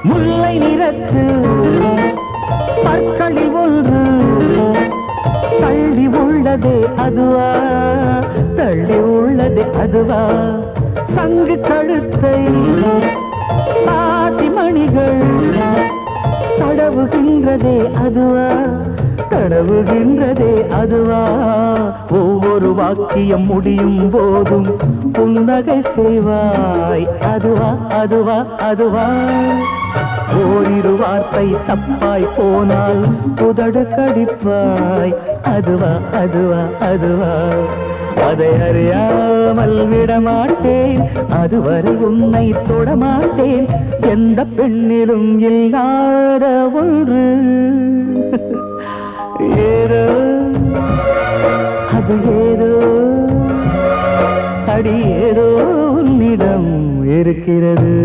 முல்லை நிறத்து பற்களில் ஒன்று தள்ளி உள்ளதே அதுவா, தள்ளி உள்ளதே அதுவா, சங்கு கழுத்தை ஆசிமணிகள் தடவுகின்றதே அதுவா, தடவுகின்றதே அதுவா, ஒவ்வொரு வாக்கியம் முடியும் போதும் புன்னகை செய்வாய் அதுவா, அதுவா, அதுவா, ஓரிரு வார்த்தை தப்பாய் போனால் உதடு கடிப்பாய் அதுவா, அதுவா, அதுவா, அதை அறியாமல் விடமாட்டேன், அதுவரை உன்னை தொடமாட்டேன், எந்த பெண்ணிலும் இல்லாத ஒன்று ஏதோ, அது ஏதோ, அடி ஏதோ உன்னிடம் இருக்கிறது.